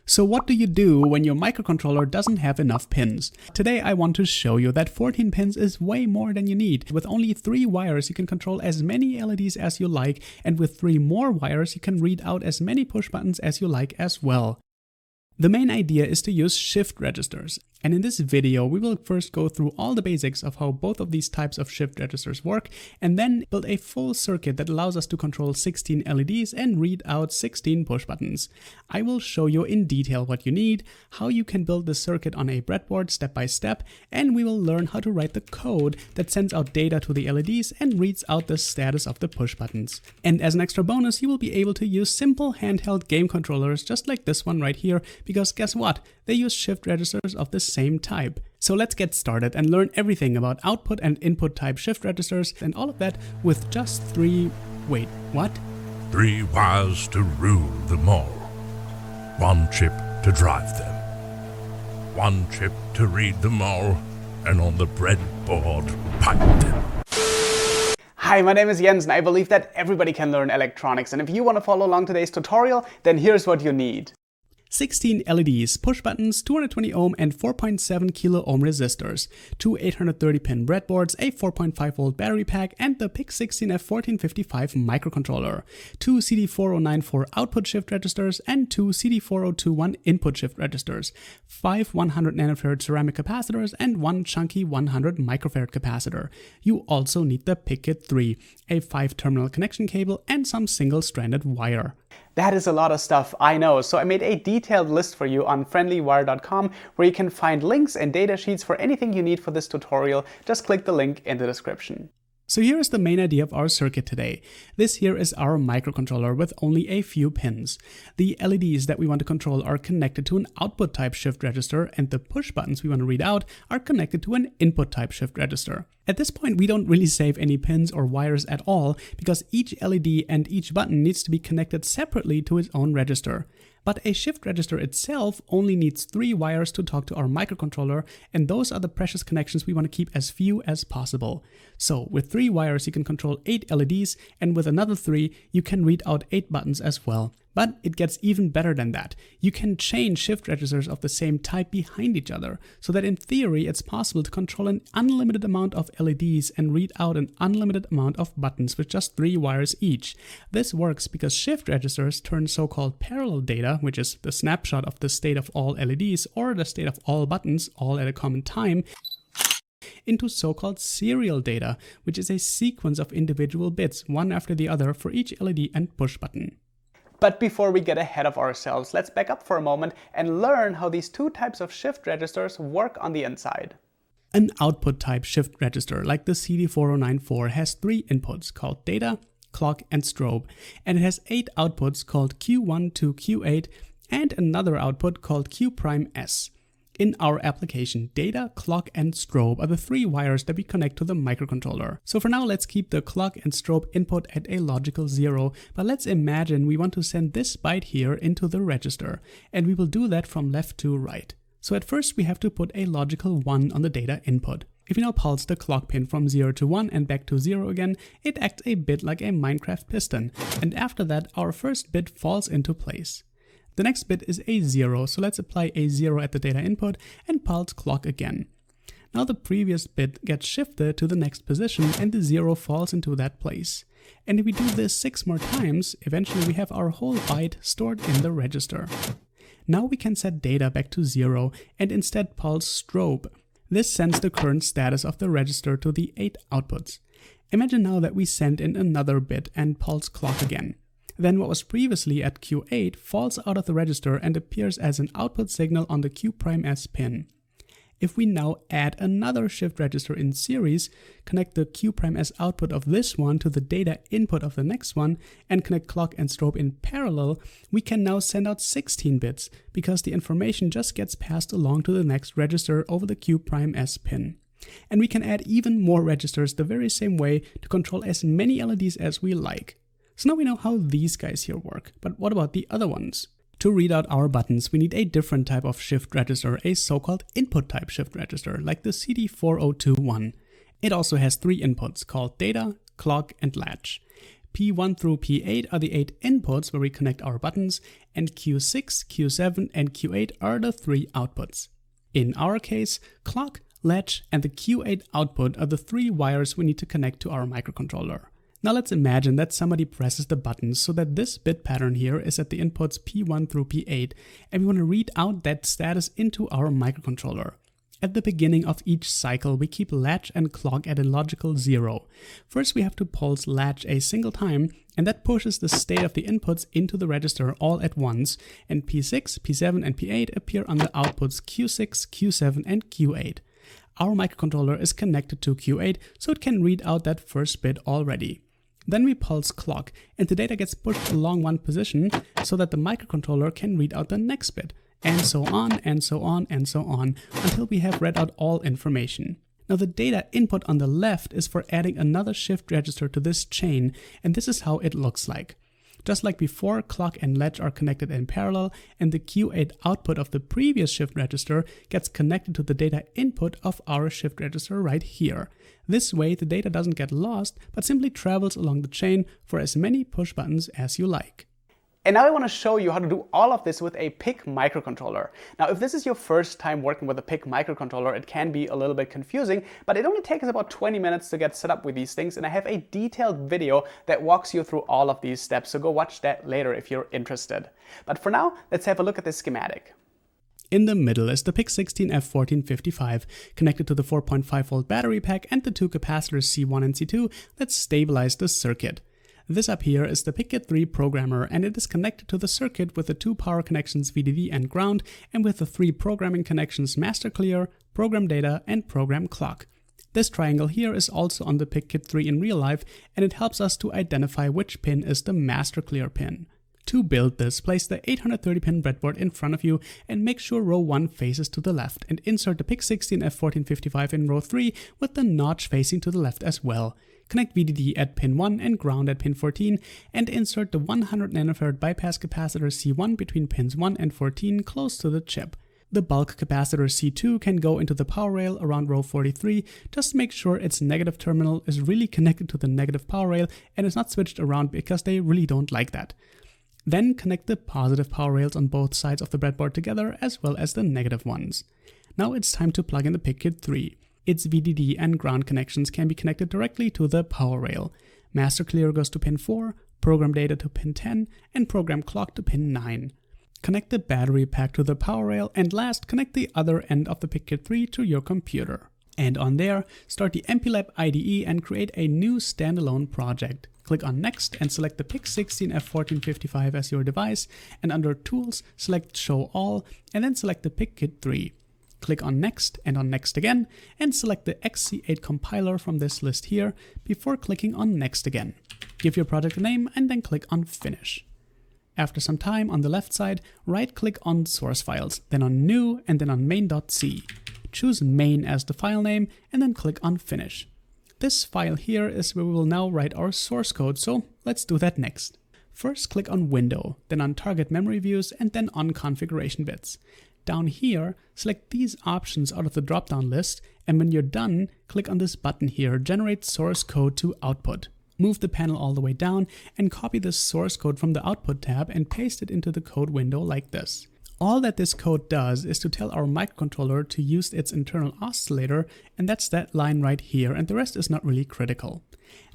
So what do you do when your microcontroller doesn't have enough pins? Today I want to show you that 14 pins is way more than you need. With only 3 wires you can control as many LEDs as you like, and with 3 more wires you can read out as many push buttons as you like as well. The main idea is to use shift registers, and in this video we will first go through all the basics of how both of these types of shift registers work, and then build a full circuit that allows us to control 16 LEDs and read out 16 push buttons. I will show you in detail what you need, how you can build the circuit on a breadboard step by step, and we will learn how to write the code that sends out data to the LEDs and reads out the status of the push buttons. And as an extra bonus, you will be able to use simple handheld game controllers just like this one right here, because guess what? They use shift registers of the same type. So let's get started and learn everything about output and input type shift registers, and all of that with just 3... wait, what? 3 wires to rule them all. 1 chip to drive them. 1 chip to read them all, and on the breadboard pipe them. Hi, my name is Jens and I believe that everybody can learn electronics, and if you want to follow along today's tutorial, then here's what you need. 16 LEDs, push buttons, 220 ohm and 4.7 kilo ohm resistors, 2 830 pin breadboards, a 4.5 volt battery pack, and the PIC16F1455 microcontroller, 2 CD4094 output shift registers, and 2 CD4021 input shift registers, 5 100 nanofarad ceramic capacitors, and 1 chunky 100 microfarad capacitor. You also need the PIC3, a 5-terminal connection cable, and some single-stranded wire. That is a lot of stuff, I know, so I made a detailed list for you on friendlywire.com where you can find links and datasheets for anything you need for this tutorial. Just click the link in the description. So here is the main idea of our circuit today. This here is our microcontroller with only a few pins. The LEDs that we want to control are connected to an output type shift register, and the push buttons we want to read out are connected to an input type shift register. At this point we don't really save any pins or wires at all, because each LED and each button needs to be connected separately to its own register. But a shift register itself only needs 3 wires to talk to our microcontroller, and those are the precious connections we want to keep as few as possible. So with 3 wires you can control 8 LEDs, and with another 3 you can read out 8 buttons as well. But it gets even better than that. You can chain shift registers of the same type behind each other, so that in theory it's possible to control an unlimited amount of LEDs and read out an unlimited amount of buttons with just 3 wires each. This works because shift registers turn so-called parallel data, which is the snapshot of the state of all LEDs or the state of all buttons all at a common time, into so-called serial data, which is a sequence of individual bits, one after the other for each LED and push button. But before we get ahead of ourselves, let's back up for a moment and learn how these 2 types of shift registers work on the inside. An output type shift register like the CD4094 has 3 inputs called data, clock, and strobe, and it has 8 outputs called Q1 to Q8 and another output called Q'(S). In our application, data, clock, and strobe are the 3 wires that we connect to the microcontroller. So for now, let's keep the clock and strobe input at a logical 0, but let's imagine we want to send this byte here into the register, and we will do that from left to right. So at first we have to put a logical 1 on the data input. If we now pulse the clock pin from 0 to 1 and back to 0 again, it acts a bit like a Minecraft piston, and after that our first bit falls into place. The next bit is a 0, so let's apply a 0 at the data input and pulse clock again. Now the previous bit gets shifted to the next position and the 0 falls into that place. And if we do this 6 more times, eventually we have our whole byte stored in the register. Now we can set data back to 0 and instead pulse strobe. This sends the current status of the register to the 8 outputs. Imagine now that we send in another bit and pulse clock again. Then what was previously at Q8 falls out of the register and appears as an output signal on the Q'(S) pin. If we now add another shift register in series, connect the Q'(S) output of this one to the data input of the next one, and connect clock and strobe in parallel, we can now send out 16 bits, because the information just gets passed along to the next register over the Q'(S) pin. And we can add even more registers the very same way to control as many LEDs as we like. So now we know how these guys here work, but what about the other ones? To read out our buttons, we need a different type of shift register, a so-called input type shift register, like the CD4021. It also has 3 inputs called data, clock, and latch. P1 through P8 are the 8 inputs where we connect our buttons, and Q6, Q7, and Q8 are the 3 outputs. In our case, clock, latch, and the Q8 output are the 3 wires we need to connect to our microcontroller. Now let's imagine that somebody presses the buttons so that this bit pattern here is at the inputs P1 through P8, and we want to read out that status into our microcontroller. At the beginning of each cycle, we keep latch and clock at a logical 0. First, we have to pulse latch a single time, and that pushes the state of the inputs into the register all at once, and P6, P7, and P8 appear on the outputs Q6, Q7, and Q8. Our microcontroller is connected to Q8, so it can read out that first bit already. Then we pulse clock, and the data gets pushed along one position so that the microcontroller can read out the next bit. And so on, and so on, and so on, until we have read out all information. Now the data input on the left is for adding another shift register to this chain, and this is how it looks like. Just like before, clock and latch are connected in parallel, and the Q8 output of the previous shift register gets connected to the data input of our shift register right here. This way, the data doesn't get lost, but simply travels along the chain for as many push buttons as you like. And now I want to show you how to do all of this with a PIC microcontroller. Now, if this is your first time working with a PIC microcontroller, it can be a little bit confusing, but it only takes about 20 minutes to get set up with these things, and I have a detailed video that walks you through all of these steps, so go watch that later if you're interested. But for now, let's have a look at this schematic. In the middle is the PIC16F1455, connected to the 4.5 volt battery pack and the 2 capacitors C1 and C2 that stabilize the circuit. This up here is the PIC3 programmer, and it is connected to the circuit with the 2 power connections VDD and ground, and with the 3 programming connections master clear, program data, and program clock. This triangle here is also on the PIC3 in real life, and it helps us to identify which pin is the master clear pin. To build this, place the 830-pin breadboard in front of you and make sure row 1 faces to the left, and insert the PIC16F1455 in row 3 with the notch facing to the left as well. Connect VDD at pin 1 and ground at pin 14, and insert the 100 nanofarad bypass capacitor C1 between pins 1 and 14 close to the chip. The bulk capacitor C2 can go into the power rail around row 43, just make sure its negative terminal is really connected to the negative power rail and is not switched around because they really don't like that. Then connect the positive power rails on both sides of the breadboard together as well as the negative ones. Now it's time to plug in the PIC3. Its VDD and ground connections can be connected directly to the power rail. Master clear goes to pin 4, program data to pin 10, and program clock to pin 9. Connect the battery pack to the power rail, and last, connect the other end of the PIC3 to your computer. And on there, start the MPLAB IDE and create a new standalone project. Click on Next and select the PIC16F1455 as your device, and under Tools, select Show All, and then select the PIC3. Click on Next and on Next again, and select the XC8 compiler from this list here before clicking on Next again. Give your project a name and then click on Finish. After some time, on the left side, right-click on Source Files, then on New, and then on main.c. Choose main as the file name, and then click on Finish. This file here is where we will now write our source code, so let's do that next. First, click on Window, then on Target Memory Views, and then on Configuration Bits. Down here, select these options out of the drop-down list, and when you're done, click on this button here, Generate Source Code to Output. Move the panel all the way down and copy this source code from the Output tab and paste it into the code window like this. All that this code does is to tell our microcontroller to use its internal oscillator, and that's that line right here, and the rest is not really critical.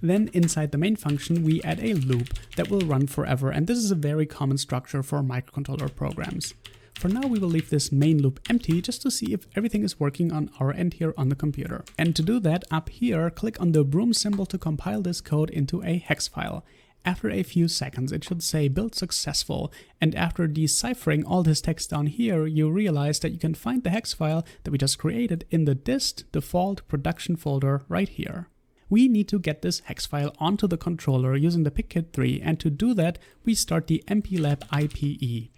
Then inside the main function, we add a loop that will run forever, and this is a very common structure for microcontroller programs. For now, we will leave this main loop empty just to see if everything is working on our end here on the computer. And to do that, up here, click on the broom symbol to compile this code into a hex file. After a few seconds, it should say build successful, and after deciphering all this text down here, you realize that you can find the hex file that we just created in the dist default production folder right here. We need to get this hex file onto the controller using the PIC3, and to do that, we start the MPLAB IPE.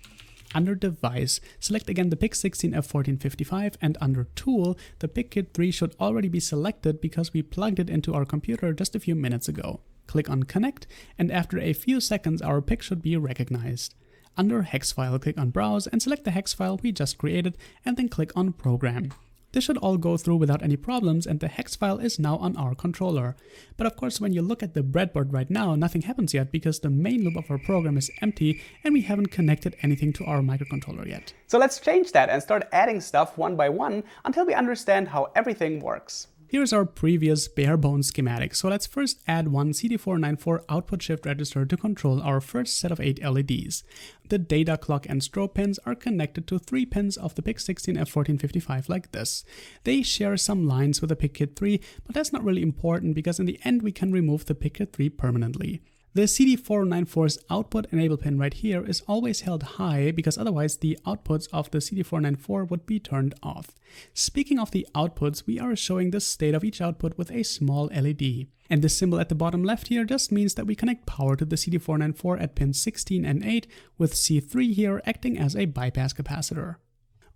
Under Device, select again the PIC16F1455, and under Tool, the PIC3 should already be selected because we plugged it into our computer just a few minutes ago. Click on Connect, and after a few seconds our PIC should be recognized. Under Hex File, click on Browse and select the hex file we just created, and then click on Program. This should all go through without any problems, and the hex file is now on our controller. But of course, when you look at the breadboard right now, nothing happens yet because the main loop of our program is empty and we haven't connected anything to our microcontroller yet. So let's change that and start adding stuff one by one until we understand how everything works. Here's our previous bare bones schematic. So let's first add one CD4094 output shift register to control our first set of 8 LEDs. The data, clock, and strobe pins are connected to 3 pins of the PIC16F1455 like this. They share some lines with the PIC-Kit3, but that's not really important because in the end we can remove the PIC-Kit3 permanently. The CD4094's output enable pin right here is always held high because otherwise the outputs of the CD4094 would be turned off. Speaking of the outputs, we are showing the state of each output with a small LED. And the symbol at the bottom left here just means that we connect power to the CD4094 at pins 16 and 8, with C3 here acting as a bypass capacitor.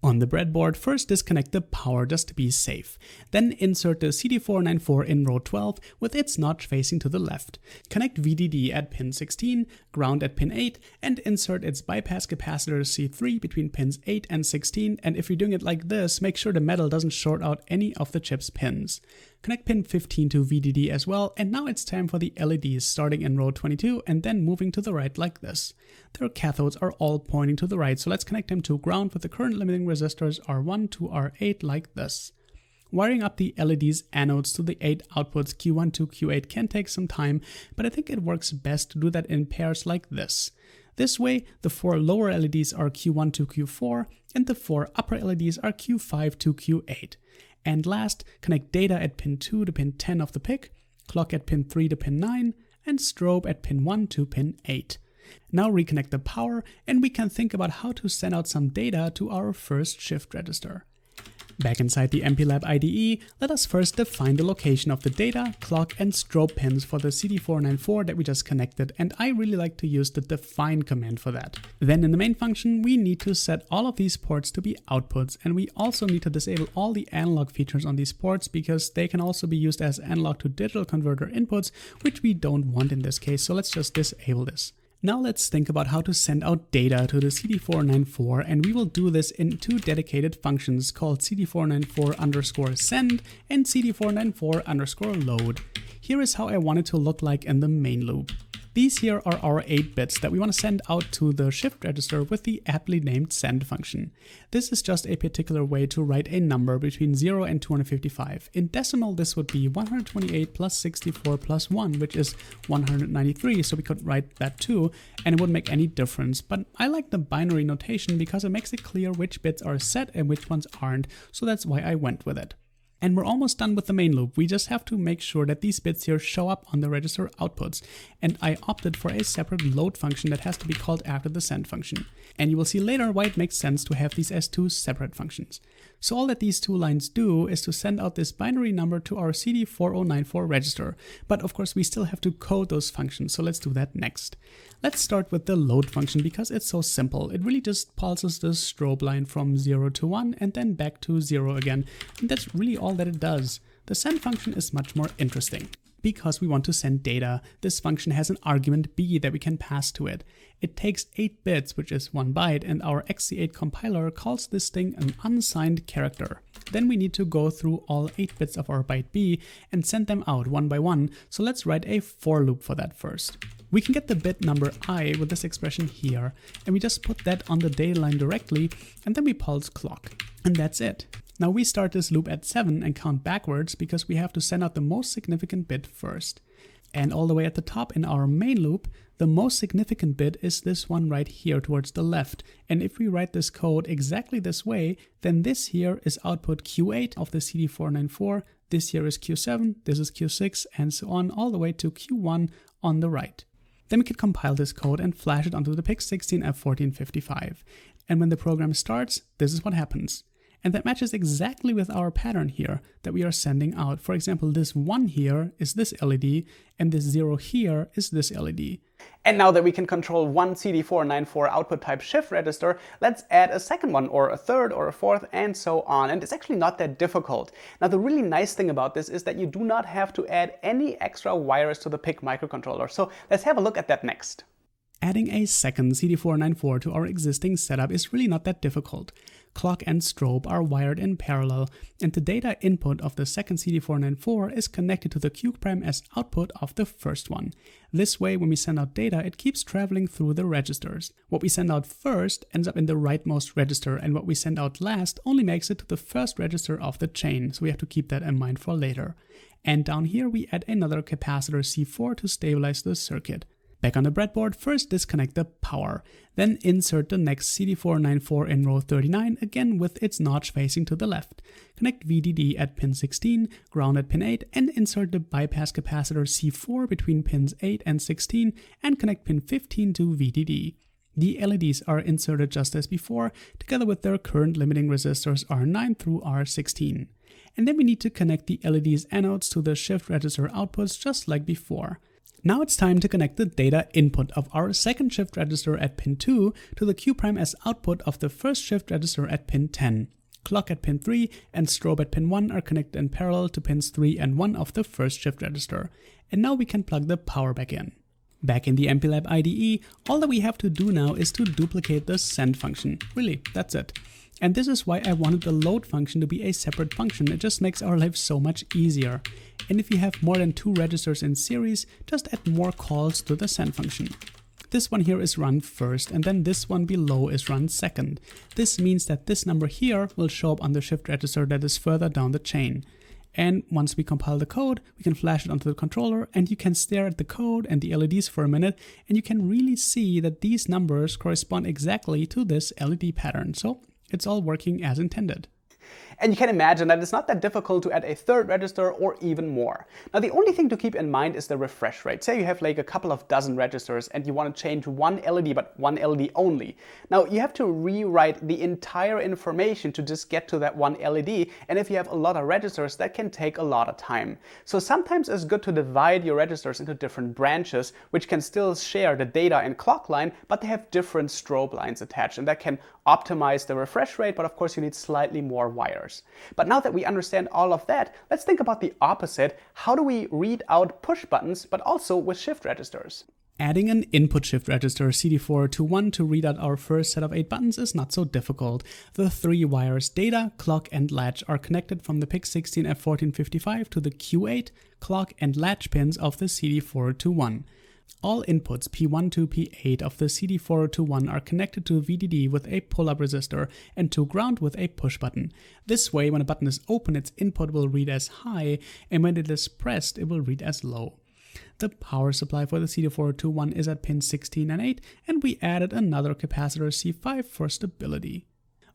On the breadboard, first disconnect the power just to be safe. Then insert the CD4094 in row 12 with its notch facing to the left. Connect VDD at pin 16, ground at pin 8, and insert its bypass capacitor C3 between pins 8 and 16, and if you're doing it like this, make sure the metal doesn't short out any of the chip's pins. Connect pin 15 to VDD as well, and now it's time for the LEDs starting in row 22 and then moving to the right like this. Their cathodes are all pointing to the right, so let's connect them to ground with the current limiting resistors R1 to R8 like this. Wiring up the LED's anodes to the 8 outputs Q1 to Q8 can take some time, but I think it works best to do that in pairs like this. This way, the 4 lower LEDs are Q1 to Q4, and the 4 upper LEDs are Q5 to Q8. And last, connect data at pin 2 to pin 10 of the PIC, clock at pin 3 to pin 9, and strobe at pin 1 to pin 8. Now reconnect the power, and we can think about how to send out some data to our first shift register. Back inside the MPLAB IDE, let us first define the location of the data, clock, and strobe pins for the CD4094 that we just connected, and I really like to use the define command for that. Then in the main function, we need to set all of these ports to be outputs, and we also need to disable all the analog features on these ports because they can also be used as analog to digital converter inputs, which we don't want in this case, so let's just disable this. Now let's think about how to send out data to the CD4094, and we will do this in 2 dedicated functions called CD4094_send and CD4094_load. Here is how I want it to look like in the main loop. These here are our 8 bits that we want to send out to the shift register with the aptly named send function. This is just a particular way to write a number between 0 and 255. In decimal, this would be 128 plus 64 plus 1, which is 193, so we could write that too, and it wouldn't make any difference. But I like the binary notation because it makes it clear which bits are set and which ones aren't, so that's why I went with it. And we're almost done with the main loop. We just have to make sure that these bits here show up on the register outputs. And I opted for a separate load function that has to be called after the send function. And you will see later why it makes sense to have these as 2 separate functions. So all that these 2 lines do is to send out this binary number to our CD4094 register. But of course we still have to code those functions, so let's do that next. Let's start with the load function because it's so simple. It really just pulses the strobe line from 0 to 1 and then back to 0 again. And that's really all that it does. The send function is much more interesting. Because we want to send data, this function has an argument b that we can pass to it. It takes 8 bits, which is 1 byte, and our XC8 compiler calls this thing an unsigned character. Then we need to go through all 8 bits of our byte b and send them out one by one, so let's write a for loop for that first. We can get the bit number I with this expression here, and we just put that on the data line directly, and then we pulse clock. And that's it. Now we start this loop at 7 and count backwards because we have to send out the most significant bit first. And all the way at the top in our main loop, the most significant bit is this one right here towards the left. And if we write this code exactly this way, then this here is output Q8 of the CD4094, this here is Q7, this is Q6, and so on all the way to Q1 on the right. Then we can compile this code and flash it onto the PIC16F1455. And when the program starts, this is what happens. And that matches exactly with our pattern here that we are sending out. For example, this 1 here is this LED, and this 0 here is this LED. And now that we can control one CD4094 output type shift register, let's add a second one, or a third, or a fourth, and so on. And it's actually not that difficult. Now the really nice thing about this is that you do not have to add any extra wires to the PIC microcontroller. So let's have a look at that next. Adding a second CD4094 to our existing setup is really not that difficult. Clock and strobe are wired in parallel, and the data input of the second CD4094 is connected to the Q'(S) output of the first one. This way, when we send out data, it keeps traveling through the registers. What we send out first ends up in the rightmost register, and what we send out last only makes it to the first register of the chain, so we have to keep that in mind for later. And down here, we add another capacitor C4 to stabilize the circuit. Back on the breadboard, first disconnect the power, then insert the next CD4094 in row 39, again with its notch facing to the left. Connect VDD at pin 16, ground at pin 8, and insert the bypass capacitor C4 between pins 8 and 16, and connect pin 15 to VDD. The LEDs are inserted just as before, together with their current limiting resistors R9 through R16. And then we need to connect the LEDs anodes to the shift register outputs just like before. Now it's time to connect the data input of our second shift register at pin 2 to the Q'(S) output of the first shift register at pin 10. Clock at pin 3 and strobe at pin 1 are connected in parallel to pins 3 and 1 of the first shift register. And now we can plug the power back in. Back in the MPLAB IDE, all that we have to do now is to duplicate the send function. Really, that's it. And this is why I wanted the load function to be a separate function. It just makes our life so much easier. And if you have more than 2 registers in series, just add more calls to the send function. This one here is run first, and then this one below is run second. This means that this number here will show up on the shift register that is further down the chain. And once we compile the code, we can flash it onto the controller, and you can stare at the code and the LEDs for a minute, and you can really see that these numbers correspond exactly to this LED pattern. So it's all working as intended. And you can imagine that it's not that difficult to add a third register or even more. Now the only thing to keep in mind is the refresh rate. Say you have like a couple of dozen registers and you want to change one LED, but one LED only. Now you have to rewrite the entire information to just get to that one LED, and if you have a lot of registers, that can take a lot of time. So sometimes it's good to divide your registers into different branches, which can still share the data and clock line, but they have different strobe lines attached, and that can optimize the refresh rate, but of course you need slightly more wires. But now that we understand all of that, let's think about the opposite. How do we read out push buttons, but also with shift registers? Adding an input shift register CD4021 to read out our first set of 8 buttons is not so difficult. The 3 wires data, clock, and latch are connected from the PIC16 F1455 to the Q8, clock, and latch pins of the CD4021. All inputs P1 to P8 of the CD4021 are connected to VDD with a pull-up resistor and to ground with a push button. This way, when a button is open, its input will read as high, and when it is pressed, it will read as low. The power supply for the CD4021 is at pins 16 and 8, and we added another capacitor C5 for stability.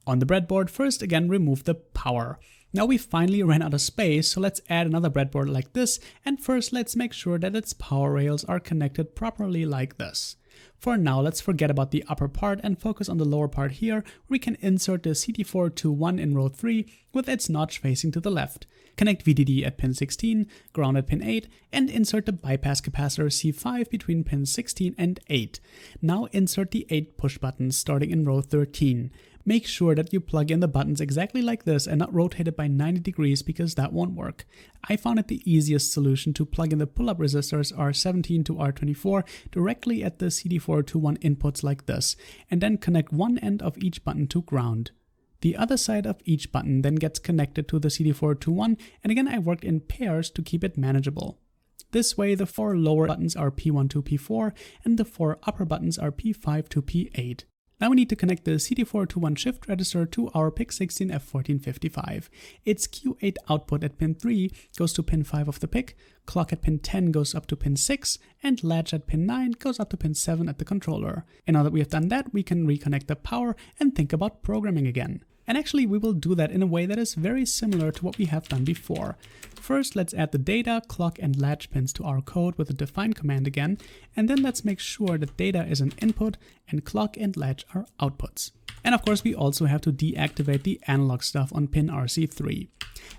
On the breadboard, first again remove the power. Now we finally ran out of space, so let's add another breadboard like this, and first let's make sure that its power rails are connected properly like this. For now, let's forget about the upper part and focus on the lower part here, where we can insert the CD4021 in row 3 with its notch facing to the left. Connect VDD at pin 16, ground at pin 8, and insert the bypass capacitor C5 between pins 16 and 8. Now insert the 8 push buttons starting in row 13. Make sure that you plug in the buttons exactly like this and not rotate it by 90 degrees because that won't work. I found it the easiest solution to plug in the pull-up resistors R17 to R24 directly at the CD4021 inputs like this, and then connect one end of each button to ground. The other side of each button then gets connected to the CD4021, and again I worked in pairs to keep it manageable. This way the 4 lower buttons are P1 to P4 and the 4 upper buttons are P5 to P8. Now we need to connect the CD4021 shift register to our PIC16 F1455. Its Q8 output at pin 3 goes to pin 5 of the PIC, clock at pin 10 goes up to pin 6, and latch at pin 9 goes up to pin 7 at the controller. And now that we have done that, we can reconnect the power and think about programming again. And actually we will do that in a way that is very similar to what we have done before. First, let's add the data, clock, and latch pins to our code with the define command again, and then let's make sure that data is an input and clock and latch are outputs. And of course we also have to deactivate the analog stuff on pin RC3.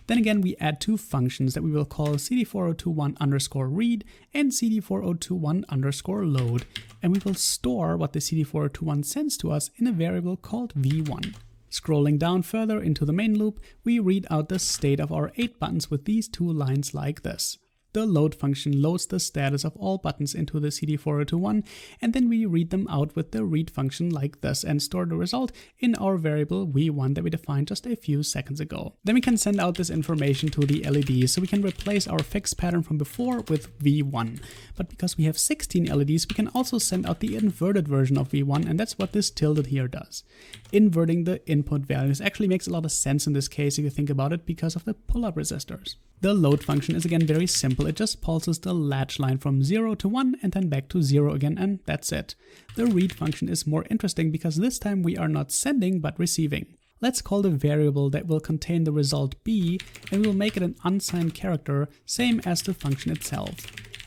Then again we add 2 functions that we will call CD4021_read and CD4021_load, and we will store what the CD4021 sends to us in a variable called v1. Scrolling down further into the main loop, we read out the state of our 8 buttons with these 2 lines like this. The load function loads the status of all buttons into the CD4021, and then we read them out with the read function like this and store the result in our variable v1 that we defined just a few seconds ago. Then we can send out this information to the LED, so we can replace our fixed pattern from before with v1. But because we have 16 LEDs, we can also send out the inverted version of v1, and that's what this tilde here does. Inverting the input values actually makes a lot of sense in this case if you think about it because of the pull-up resistors. The load function is again very simple. It just pulses the latch line from 0 to 1 and then back to 0 again, and that's it. The read function is more interesting because this time we are not sending but receiving. Let's call the variable that will contain the result b, and we will make it an unsigned character, same as the function itself.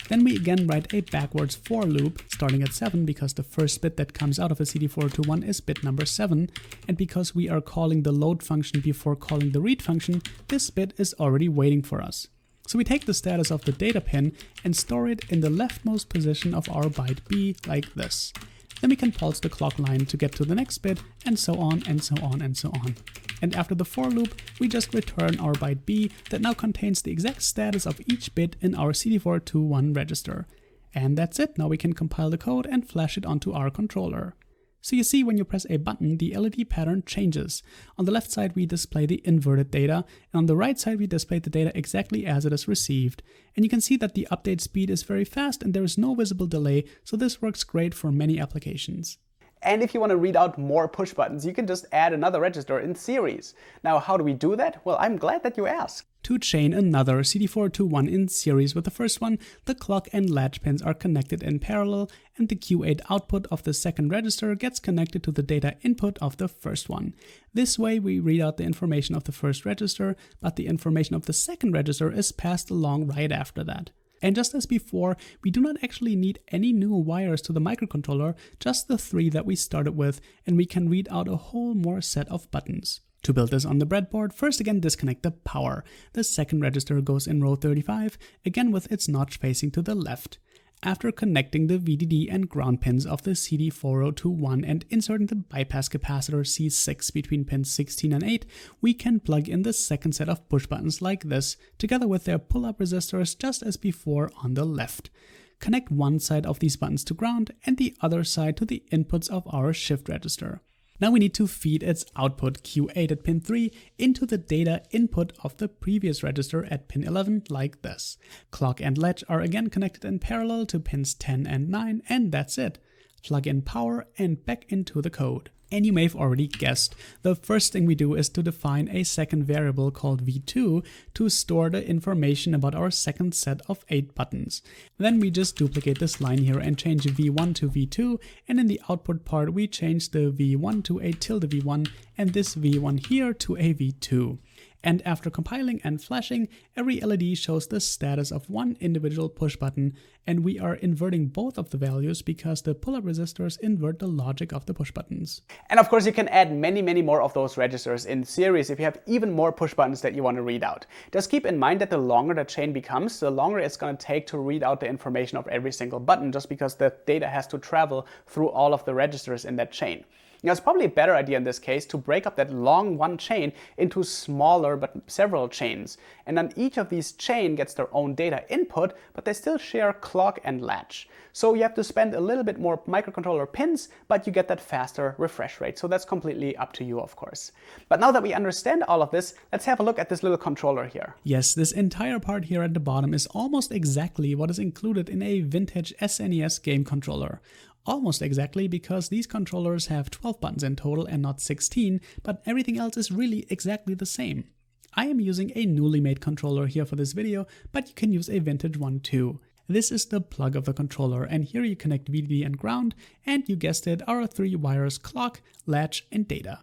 Then we again write a backwards for loop, starting at 7 because the first bit that comes out of a CD4021 is bit number 7, and because we are calling the load function before calling the read function, this bit is already waiting for us. So we take the status of the data pin and store it in the leftmost position of our byte b like this. Then we can pulse the clock line to get to the next bit, and so on and so on and so on. And after the for loop, we just return our byte b that now contains the exact status of each bit in our CD4021 register. And that's it. Now we can compile the code and flash it onto our controller. So you see, when you press a button, the LED pattern changes. On the left side we display the inverted data, and on the right side we display the data exactly as it is received. And you can see that the update speed is very fast and there is no visible delay, so this works great for many applications. And if you want to read out more push buttons, you can just add another register in series. Now, how do we do that? Well, I'm glad that you asked. To chain another CD4021 in series with the first one, the clock and latch pins are connected in parallel, and the Q8 output of the second register gets connected to the data input of the first one. This way we read out the information of the first register, but the information of the second register is passed along right after that. And just as before, we do not actually need any new wires to the microcontroller, just the 3 that we started with, and we can read out a whole more set of buttons. To build this on the breadboard, first again disconnect the power. The second register goes in row 35, again with its notch facing to the left. After connecting the VDD and ground pins of the CD4021 and inserting the bypass capacitor C6 between pins 16 and 8, we can plug in the second set of push buttons like this, together with their pull-up resistors just as before on the left. Connect one side of these buttons to ground and the other side to the inputs of our shift register. Now we need to feed its output Q8 at pin 3 into the data input of the previous register at pin 11 like this. Clock and latch are again connected in parallel to pins 10 and 9, and that's it. Plug in power and back into the code. And you may have already guessed, the first thing we do is to define a second variable called v2 to store the information about our second set of 8 buttons. Then we just duplicate this line here and change v1 to v2, and in the output part we change the v1 to a tilde v1 and this v1 here to a v2. And after compiling and flashing, every LED shows the status of one individual push button, and we are inverting both of the values because the pull-up resistors invert the logic of the push buttons. And of course you can add many more of those registers in series if you have even more push buttons that you want to read out. Just keep in mind that the longer the chain becomes, the longer it's going to take to read out the information of every single button, just because the data has to travel through all of the registers in that chain. Now, it's probably a better idea in this case to break up that long one chain into smaller but several chains. And then each of these chains gets their own data input, but they still share clock and latch. So you have to spend a little bit more microcontroller pins, but you get that faster refresh rate. So that's completely up to you, of course. But now that we understand all of this, let's have a look at this little controller here. Yes, this entire part here at the bottom is almost exactly what is included in a vintage SNES game controller. Almost exactly, because these controllers have 12 buttons in total and not 16, but everything else is really exactly the same. I am using a newly made controller here for this video, but you can use a vintage one too. This is the plug of the controller, and here you connect VDD and ground, and you guessed it, our 3 wires clock, latch, and data.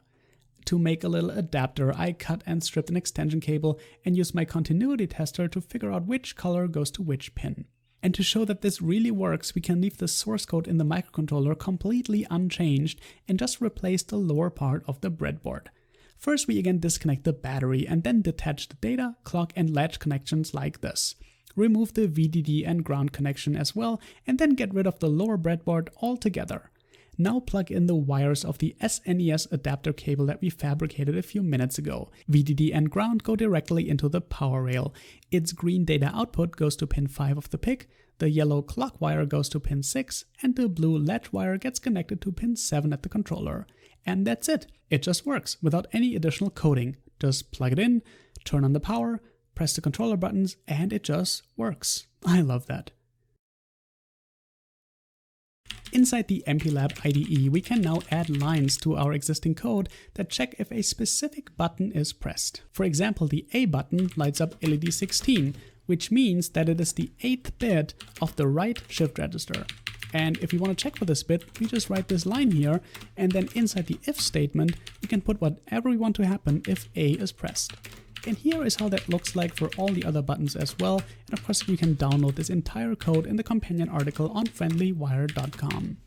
To make a little adapter, I cut and stripped an extension cable and used my continuity tester to figure out which color goes to which pin. And to show that this really works, we can leave the source code in the microcontroller completely unchanged and just replace the lower part of the breadboard. First, we again disconnect the battery and then detach the data, clock, and latch connections like this. Remove the VDD and ground connection as well, and then get rid of the lower breadboard altogether. Now plug in the wires of the SNES adapter cable that we fabricated a few minutes ago. VDD and ground go directly into the power rail. Its green data output goes to pin 5 of the PIC, the yellow clock wire goes to pin 6, and the blue latch wire gets connected to pin 7 at the controller. And that's it. It just works without any additional coding. Just plug it in, turn on the power, press the controller buttons, and it just works. I love that. Inside the MPLAB IDE, we can now add lines to our existing code that check if a specific button is pressed. For example, the A button lights up LED 16, which means that it is the 8th bit of the right shift register. And if you want to check for this bit, we just write this line here, and then inside the if statement, we can put whatever we want to happen if A is pressed. And here is how that looks like for all the other buttons as well. And of course, you can download this entire code in the companion article on friendlywire.com.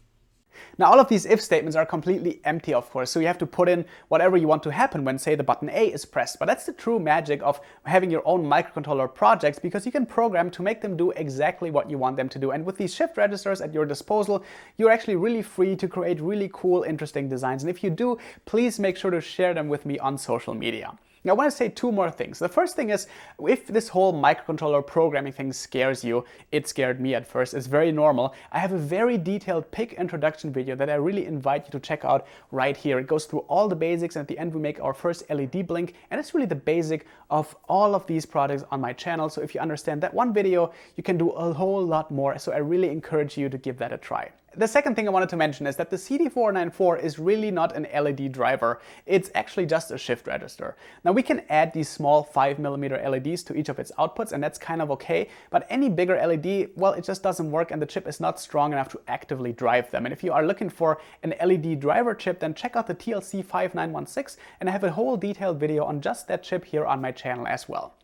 Now all of these if statements are completely empty, of course, so you have to put in whatever you want to happen when, say, the button A is pressed. But that's the true magic of having your own microcontroller projects, because you can program to make them do exactly what you want them to do. And with these shift registers at your disposal, you're actually really free to create really cool, interesting designs. And if you do, please make sure to share them with me on social media. Now I want to say two more things. The first thing is, if this whole microcontroller programming thing scares you, it scared me at first, it's very normal. I have a very detailed PIC introduction video that I really invite you to check out right here. It goes through all the basics, and at the end we make our first LED blink, and it's really the basic of all of these products on my channel. So if you understand that one video, you can do a whole lot more. So I really encourage you to give that a try. The second thing I wanted to mention is that the CD4094 is really not an LED driver. It's actually just a shift register. Now we can add these small 5mm LEDs to each of its outputs, and that's kind of okay, but any bigger LED, well, it just doesn't work, and the chip is not strong enough to actively drive them. And if you are looking for an LED driver chip, then check out the TLC5916, and I have a whole detailed video on just that chip here on my channel as well.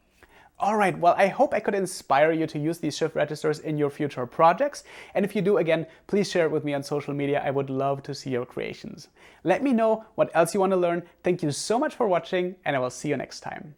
Alright, well, I hope I could inspire you to use these shift registers in your future projects. And if you do, again, please share it with me on social media. I would love to see your creations. Let me know what else you want to learn. Thank you so much for watching, and I will see you next time.